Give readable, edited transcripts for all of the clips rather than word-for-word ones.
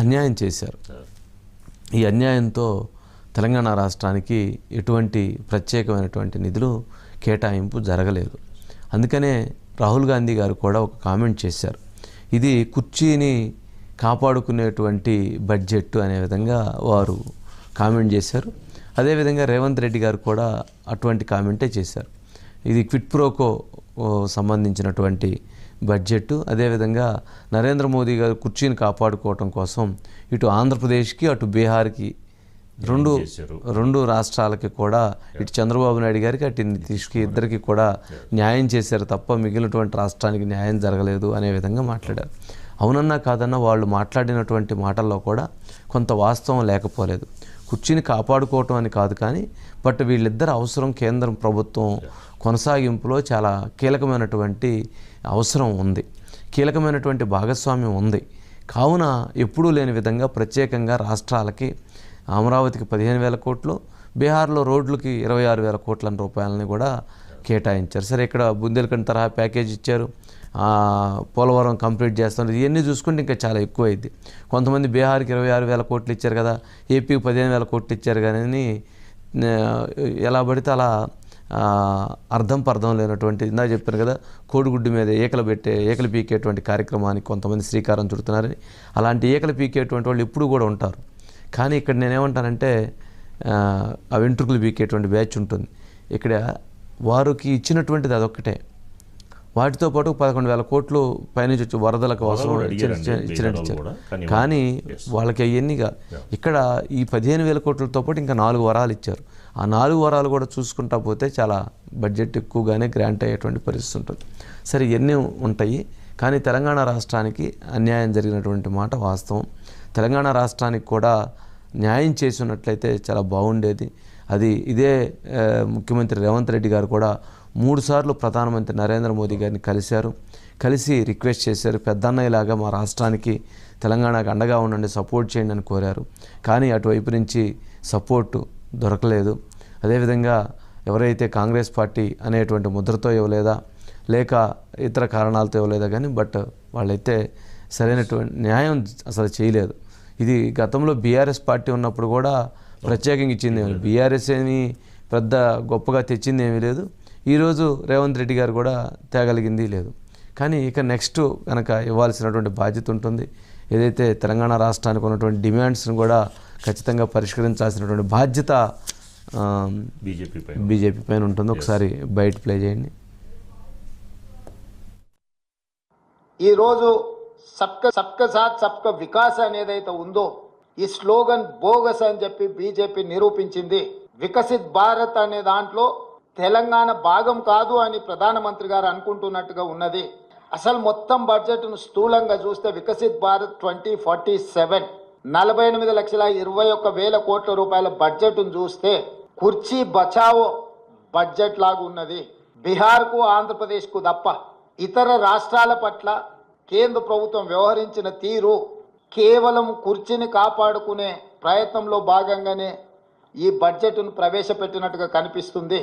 అన్యాయం చేశారు. ఈ అన్యాయంతో తెలంగాణ రాష్ట్రానికి ఎటువంటి ప్రత్యేకమైనటువంటి నిధులు కేటాయింపు జరగలేదు. అందుకనే రాహుల్ గాంధీ గారు కూడా ఒక కామెంట్ చేశారు, ఇది కుర్చీని కాపాడుకునేటువంటి బడ్జెట్ అనే విధంగా వారు కామెంట్ చేశారు. అదేవిధంగా రేవంత్ రెడ్డి గారు కూడా అటువంటి కామెంటే చేశారు, ఇది క్విట్ ప్రోకో సంబంధించినటువంటి బడ్జెట్. అదేవిధంగా నరేంద్ర మోదీ గారు కుర్చీని కాపాడుకోవటం కోసం ఇటు ఆంధ్రప్రదేశ్కి అటు బీహార్కి రెండు రాష్ట్రాలకి కూడా ఇటు చంద్రబాబు నాయుడు గారికి అటు నితీష్కి ఇద్దరికి కూడా న్యాయం చేశారు తప్ప మిగిలినటువంటి రాష్ట్రానికి న్యాయం జరగలేదు అనే విధంగా మాట్లాడారు. అవునన్నా కాదన్నా వాళ్ళు మాట్లాడినటువంటి మాటల్లో కూడా కొంత వాస్తవం లేకపోలేదు. కుర్చీని కాపాడుకోవటం అని కాదు, కానీ బట్ వీళ్ళిద్దరు అవసరం కేంద్ర ప్రభుత్వం కొనసాగింపులో చాలా కీలకమైనటువంటి అవసరం ఉంది, కీలకమైనటువంటి భాగస్వామ్యం ఉంది. కావున ఎప్పుడూ లేని విధంగా ప్రత్యేకంగా రాష్ట్రాలకి అమరావతికి 15,000 కోట్లు, బీహార్లో రోడ్లకి 26,000 కోట్ల రూపాయలని కూడా కేటాయించారు. సరే, ఇక్కడ బుందేల్ఖండ్ తరహా ప్యాకేజ్ ఇచ్చారు, పోలవరం కంప్లీట్ చేస్తున్నారు. ఇవన్నీ చూసుకుంటే ఇంకా చాలా ఎక్కువ అయింది. కొంతమంది బీహార్కి 26,000 కోట్లు ఇచ్చారు కదా, ఏపీకి 15,000 కోట్లు ఇచ్చారు కానీ ఎలా పడితే అలా అర్థం లేనటువంటి, ఇందా చెప్పాను కదా, కోడిగుడ్డు మీద ఏకలు పీకేటువంటి కార్యక్రమానికి కొంతమంది శ్రీకారం చుడుతున్నారని. అలాంటి ఏకలు పీకేటువంటి వాళ్ళు ఎప్పుడు కూడా ఉంటారు. కానీ ఇక్కడ నేనేమంటానంటే ఆ వెంట్రుకలు పీకేటువంటి బ్యాచ్ ఉంటుంది. ఇక్కడ వారికి ఇచ్చినటువంటిది అదొక్కటే. వాటితో పాటు 11,000 కోట్లు పైనుంచి వచ్చి వరదల కోసం ఇచ్చినట్టు, కానీ వాళ్ళకి అవన్నీగా ఇక్కడ ఈ 15,000 కోట్లతో పాటు ఇంకా 4 వరాలు ఇచ్చారు. ఆ 4 వరాలు కూడా చూసుకుంటా పోతే చాలా బడ్జెట్ ఎక్కువగానే గ్రాంట్ అయ్యేటువంటి పరిస్థితి ఉంటుంది. సరే, ఇవన్నీ ఉంటాయి, కానీ తెలంగాణ రాష్ట్రానికి అన్యాయం జరిగినటువంటి మాట వాస్తవం. తెలంగాణ రాష్ట్రానికి కూడా న్యాయం చేసి ఉన్నట్లయితే చాలా బాగుండేది. ఇదే ముఖ్యమంత్రి రేవంత్ రెడ్డి గారు కూడా 3 సార్లు ప్రధానమంత్రి నరేంద్ర మోదీ గారిని కలిసి రిక్వెస్ట్ చేశారు, పెద్దన్నయ్యలాగా మా రాష్ట్రానికి తెలంగాణకు అండగా ఉండండి, సపోర్ట్ చేయండి అని కోరారు. కానీ అటువైపు నుంచి సపోర్టు దొరకలేదు. అదేవిధంగా ఎవరైతే కాంగ్రెస్ పార్టీ అనేటువంటి ముద్రతో ఇవ్వలేదా లేక ఇతర కారణాలతో ఇవ్వలేదా కానీ బట్ వాళ్ళైతే సరైనటువంటి న్యాయం అసలు చేయలేదు. ఇది గతంలో బీఆర్ఎస్ పార్టీ ఉన్నప్పుడు కూడా ప్రత్యేకంగా ఇచ్చింది ఏమి, బీఆర్ఎస్ ఏమి పెద్ద గొప్పగా తెచ్చింది ఏమీ లేదు. ఈరోజు రేవంత్ రెడ్డి గారు కూడా తేగలిగింది లేదు. కానీ ఇక నెక్స్ట్ కనుక ఇవ్వాల్సినటువంటి బాధ్యత ఉంటుంది. ఏదైతే తెలంగాణ రాష్ట్రానికి ఉన్నటువంటి డిమాండ్స్ను కూడా ఖచ్చితంగా పరిష్కరించాల్సినటువంటి బాధ్యత బీజేపీ పైన ఉంటుంది. ఒకసారి బయట ప్లే చేయండి. ఈరోజు సబ్కా సాత్ సబ్కా వికాస్ అనేదైతే ఉందో ఈ స్లోగన్ బోగస్ అని చెప్పి బీజేపీ నిరూపించింది. వికసిత్ భారత్ అనే దాంట్లో తెలంగాణ భాగం కాదు అని ప్రధానమంత్రి గారు అనుకుంటున్నట్టుగా ఉన్నది. అసలు మొత్తం బడ్జెట్ను స్థూలంగా చూస్తే వికసిత్ భారత్ 2047 48,21,000 కోట్ల రూపాయల బడ్జెట్ను చూస్తే కుర్చీ బచావో బడ్జెట్ లాగా ఉన్నది. బీహార్కు ఆంధ్రప్రదేశ్కు తప్ప ఇతర రాష్ట్రాల పట్ల కేంద్ర ప్రభుత్వం వ్యవహరించిన తీరు కేవలం కుర్చీని కాపాడుకునే ప్రయత్నంలో భాగంగానే ఈ బడ్జెట్ను ప్రవేశపెట్టినట్టుగా కనిపిస్తుంది.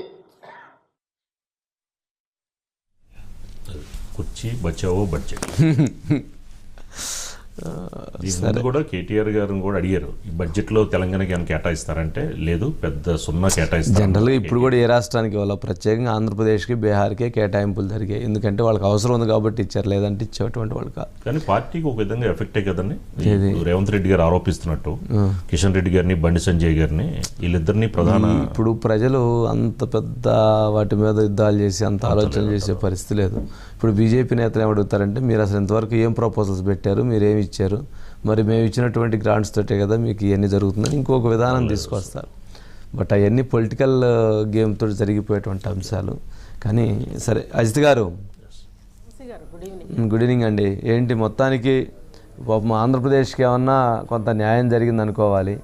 కుర్చీ బచావో బడ్జెట్. దీని కూడా కేటీఆర్ గారు కూడా అడిగారు, ఈ బడ్జెట్లో తెలంగాణకి ఏమైనా కేటాయిస్తారంటే లేదు, పెద్ద సున్నా కేటాయిస్తారు. జనరల్గా ఇప్పుడు కూడా ఏ రాష్ట్రానికి వాళ్ళ ప్రత్యేకంగా ఆంధ్రప్రదేశ్కి బీహార్కే కేటాయింపులు జరిగాయి. ఎందుకంటే వాళ్ళకి అవసరం ఉంది కాబట్టి ఇచ్చారు, లేదంటే ఇచ్చేటువంటి వాళ్ళు కాదు. కానీ పార్టీకి ఒక విధంగా ఎఫెక్టే కదండి. రేవంత్ రెడ్డి గారు ఆరోపిస్తున్నట్టు కిషన్ రెడ్డి గారిని బండి సంజయ్ గారిని వీళ్ళిద్దరిని ప్రధాన, ఇప్పుడు ప్రజలు అంత పెద్ద వాటి మీద యుద్ధాలు చేసి అంత ఆలోచన చేసే పరిస్థితి లేదు. ఇప్పుడు బీజేపీ నేతలు ఏమడుగుతారంటే, మీరు అసలు ఇంతవరకు ఏం ప్రపోజల్స్ పెట్టారు, మీరేమి ఇచ్చారు, మరి మేము ఇచ్చినటువంటి గ్రాంట్స్ తోటే కదా మీకు ఇవన్నీ జరుగుతుందని ఇంకొక విధానం తీసుకొస్తారు. బట్ అవన్నీ పొలిటికల్ గేమ్ తోటి జరిగిపోయేటువంటి అంశాలు. కానీ సరే, అజిత్ గారు గుడ్ ఈవినింగ్ అండి. ఏంటి మొత్తానికి పాపం ఆంధ్రప్రదేశ్కి ఏమన్నా కొంత న్యాయం జరిగింది అనుకోవాలి,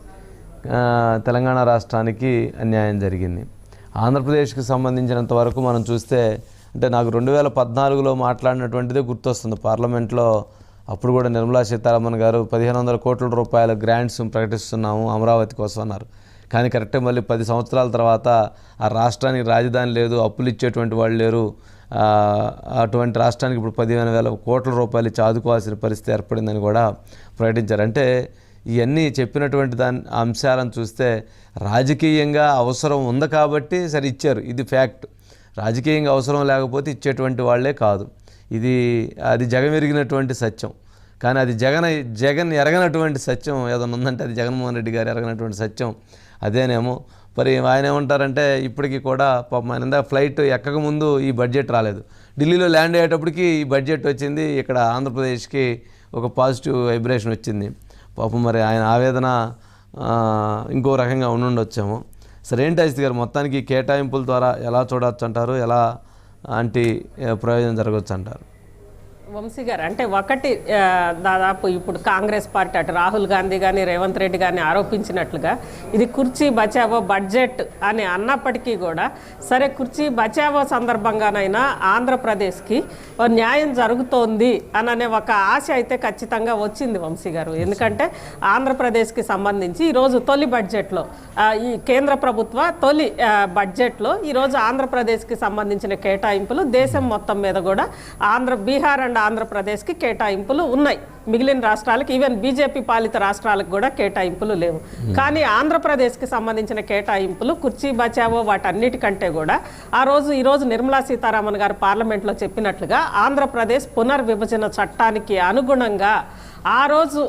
తెలంగాణ రాష్ట్రానికి అన్యాయం జరిగింది. ఆంధ్రప్రదేశ్కి సంబంధించినంత వరకు మనం చూస్తే, అంటే నాకు 2014లో మాట్లాడినటువంటిదే గుర్తొస్తుంది పార్లమెంట్లో. అప్పుడు కూడా నిర్మలా సీతారామన్ గారు 1,500 కోట్ల రూపాయల గ్రాంట్స్ ప్రకటిస్తున్నాము అమరావతి కోసం అన్నారు. కానీ కరెక్ట్గా మళ్ళీ 10 సంవత్సరాల తర్వాత ఆ రాష్ట్రానికి రాజధాని లేదు, అప్పులు ఇచ్చేటువంటి వాళ్ళు లేరు అటువంటి రాష్ట్రానికి ఇప్పుడు 15,000 కోట్ల రూపాయలు ఇచ్చి ఆదుకోవాల్సిన పరిస్థితి ఏర్పడిందని కూడా ప్రకటించారు. అంటే ఇవన్నీ చెప్పినటువంటి అంశాలను చూస్తే రాజకీయంగా అవసరం ఉంది కాబట్టి సరే ఇచ్చారు, ఇది ఫ్యాక్ట్. రాజకీయంగా అవసరం లేకపోతే ఇచ్చేటువంటి వాళ్ళే కాదు, అది జగమెరిగినటువంటి సత్యం. కానీ అది జగన్ ఎరగనటువంటి సత్యం ఏదైనా ఉందంటే అది జగన్మోహన్ రెడ్డి గారు ఎరగనటువంటి సత్యం అదేనేమో. మరి ఆయన ఏమంటారంటే ఇప్పటికీ కూడా పాపం ఆయన ఫ్లైట్ ఎక్కకముందు ఈ బడ్జెట్ రాలేదు, ఢిల్లీలో ల్యాండ్ అయ్యేటప్పటికి ఈ బడ్జెట్ వచ్చింది, ఇక్కడ ఆంధ్రప్రదేశ్కి ఒక పాజిటివ్ వైబ్రేషన్ వచ్చింది. పాపం మరి ఆయన ఆవేదన ఇంకో రకంగా ఉండుండొచ్చేమో. సరే ఏంటి అజిత్ గారు, మొత్తానికి కేటాయింపుల ద్వారా ఎలా చూడవచ్చు అంటారు, ఎలా ప్రయోజనం జరగవచ్చు అంటారు? వంశీ గారు, అంటే ఒకటి దాదాపు ఇప్పుడు కాంగ్రెస్ పార్టీ అటు రాహుల్ గాంధీ కానీ రేవంత్ రెడ్డి కానీ ఆరోపించినట్లుగా ఇది కుర్చీ బచావో బడ్జెట్ అని అన్నప్పటికీ కూడా సరే కుర్చీ బచావో సందర్భంగానైనా ఆంధ్రప్రదేశ్కి న్యాయం జరుగుతోంది అనే ఒక ఆశ అయితే ఖచ్చితంగా వచ్చింది వంశీ గారు. ఎందుకంటే ఆంధ్రప్రదేశ్కి సంబంధించి ఈరోజు తొలి బడ్జెట్లో ఈ కేంద్ర ప్రభుత్వ తొలి బడ్జెట్లో ఈరోజు ఆంధ్రప్రదేశ్కి సంబంధించిన కేటాయింపులు దేశం మొత్తం మీద కూడా బీహార్ అండ్ ఆంధ్రప్రదేశ్కి కేటాయింపులు ఉన్నాయి. మిగిలిన రాష్ట్రాలకు ఈవెన్ బీజేపీ పాలిత రాష్ట్రాలకు కూడా కేటాయింపులు లేవు. కానీ ఆంధ్రప్రదేశ్కి సంబంధించిన కేటాయింపులు కుర్చీ బచావో వాటన్నిటికంటే కూడా ఈరోజు నిర్మలా సీతారామన్ గారు పార్లమెంట్లో చెప్పినట్లుగా ఆంధ్రప్రదేశ్ పునర్విభజన చట్టానికి అనుగుణంగా ఆ రోజు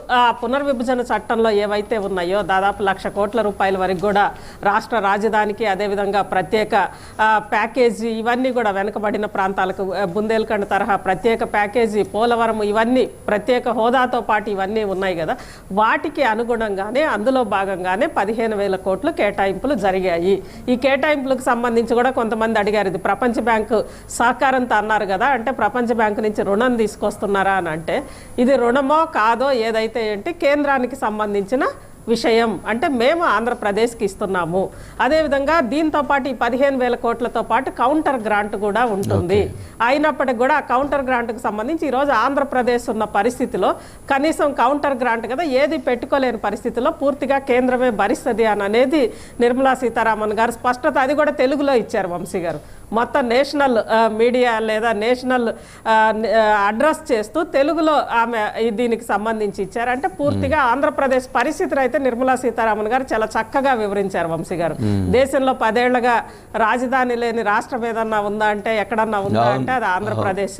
పునర్విభజన చట్టంలో ఏవైతే ఉన్నాయో దాదాపు 1,00,000 కోట్ల రూపాయల వరకు కూడా రాష్ట్ర రాజధానికి, అదేవిధంగా ప్రత్యేక ప్యాకేజీ, ఇవన్నీ కూడా వెనుకబడిన ప్రాంతాలకు బుందేల్ఖండ్ తరహా ప్రత్యేక ప్యాకేజీ, పోలవరం, ఇవన్నీ ప్రత్యేక హోదాతో పాటు ఇవన్నీ ఉన్నాయి కదా, వాటికి అనుగుణంగానే అందులో భాగంగానే 15,000 కోట్లు కేటాయింపులు జరిగాయి. ఈ కేటాయింపులకు సంబంధించి కూడా కొంతమంది అడిగారు, ఇది ప్రపంచ బ్యాంకు సహకారంతో అన్నారు కదా, అంటే ప్రపంచ బ్యాంకు నుంచి రుణం తీసుకొస్తున్నారా అని. అంటే ఇది రుణమో కాదో ఏదైతే ఏంటి కేంద్రానికి సంబంధించిన విషయం, అంటే మేము ఆంధ్రప్రదేశ్కి ఇస్తున్నాము. అదేవిధంగా దీంతో పాటు ఈ 15,000 కోట్లతో పాటు కౌంటర్ గ్రాంట్ కూడా ఉంటుంది. అయినప్పటికీ కూడా ఆ కౌంటర్ గ్రాంట్కి సంబంధించి ఈరోజు ఆంధ్రప్రదేశ్ ఉన్న పరిస్థితిలో కనీసం కౌంటర్ గ్రాంట్ కదా ఏది పెట్టుకోలేని పరిస్థితిలో పూర్తిగా కేంద్రమే భరిస్తుంది అనేది నిర్మలా సీతారామన్ గారు స్పష్టత, అది కూడా తెలుగులో ఇచ్చారు వంశీ గారు. మొత్తం నేషనల్ మీడియా లేదా నేషనల్ అడ్రస్ చేస్తూ తెలుగులో ఆమె దీనికి సంబంధించి ఇచ్చారు. అంటే పూర్తిగా ఆంధ్రప్రదేశ్ పరిస్థితిని అయితే నిర్మలా సీతారామన్ గారు చాలా చక్కగా వివరించారు వంశీ గారు. దేశంలో 10 ఏళ్లుగా రాజధాని లేని రాష్ట్రం ఏదన్నా ఉందా అంటే ఎక్కడన్నా ఉందా అంటే అది ఆంధ్రప్రదేశ్.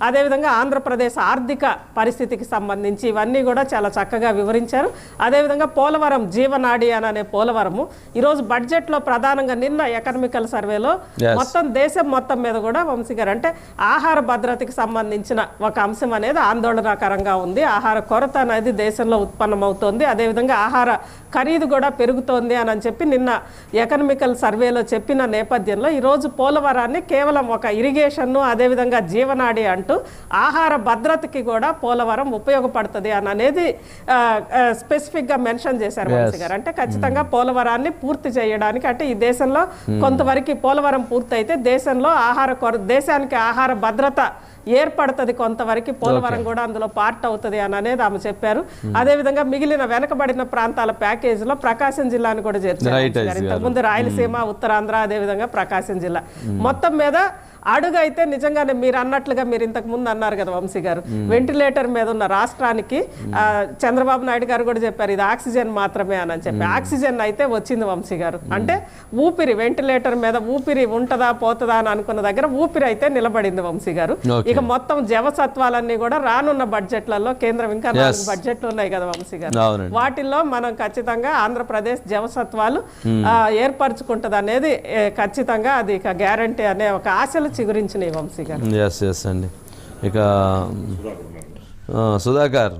అదేవిధంగా ఆంధ్రప్రదేశ్ ఆర్థిక పరిస్థితికి సంబంధించి ఇవన్నీ కూడా చాలా చక్కగా వివరించారు. అదేవిధంగా పోలవరం జీవనాడి అనే పోలవరము ఈరోజు బడ్జెట్లో ప్రధానంగా నిన్న ఎకనామికల్ సర్వేలో మొత్తం దేశం మొత్తం మీద కూడా వంశీ గారు అంటే ఆహార భద్రతకి సంబంధించిన ఒక అంశం అనేది ఆందోళనకరంగా ఉంది. ఆహార కొరత అనేది దేశంలో ఉత్పన్నమవుతోంది, అదేవిధంగా ఆహార ఖరీదు కూడా పెరుగుతోంది అని చెప్పి నిన్న ఎకనామికల్ సర్వేలో చెప్పిన నేపథ్యంలో ఈరోజు పోలవరాన్ని కేవలం ఒక ఇరిగేషన్ను, అదేవిధంగా జీవనాడి అంటూ ఆహార భద్రతకి కూడా పోలవరం ఉపయోగపడుతుంది అనేది స్పెసిఫిక్గా మెన్షన్ చేశారు వంశీ గారు. అంటే ఖచ్చితంగా పోలవరాన్ని పూర్తి చేయడానికి, అంటే ఈ దేశంలో కొంతవరకు పోలవరం పూర్తయితే దేశంలో దేశానికి ఆహార భద్రత ఏర్పడుతుంది, కొంతవరకు పోలవరం కూడా అందులో పార్ట్ అవుతుంది అనేది ఆమె చెప్పారు. అదేవిధంగా మిగిలిన వెనకబడిన ప్రాంతాల ప్యాకేజీలో ప్రకాశం జిల్లాను కూడా చేర్చారు. ఇంతకుముందు రాయలసీమ, ఉత్తరాంధ్ర, అదేవిధంగా ప్రకాశం జిల్లా మొత్తం మీద అడుగు అయితే నిజంగానే మీరు అన్నట్లుగా మీరు ఇంతకు ముందు అన్నారు కదా వంశీ గారు, వెంటిలేటర్ మీద ఉన్న రాష్ట్రానికి చంద్రబాబు నాయుడు గారు కూడా చెప్పారు ఇది ఆక్సిజన్ మాత్రమే అని చెప్పి. ఆక్సిజన్ అయితే వచ్చింది వంశీ గారు. అంటే ఊపిరి, వెంటిలేటర్ మీద ఊపిరి ఉంటదా పోతుందా అని అనుకున్న దగ్గర ఊపిరి అయితే నిలబడింది వంశీ గారు. ఇక మొత్తం జవసత్వాలన్నీ కూడా రానున్న బడ్జెట్లలో, కేంద్రం ఇంకా 4 బడ్జెట్లు ఉన్నాయి కదా వంశీ గారు, వాటిల్లో మనం ఖచ్చితంగా ఆంధ్రప్రదేశ్ జవసత్వాలు ఏర్పరచుకుంటది అనేది ఖచ్చితంగా అది ఇక గ్యారంటీ అనే ఒక ఆశలు చిగురించినాయి వంశీ గారు. ఎస్ అండి. ఇక సుధాకర్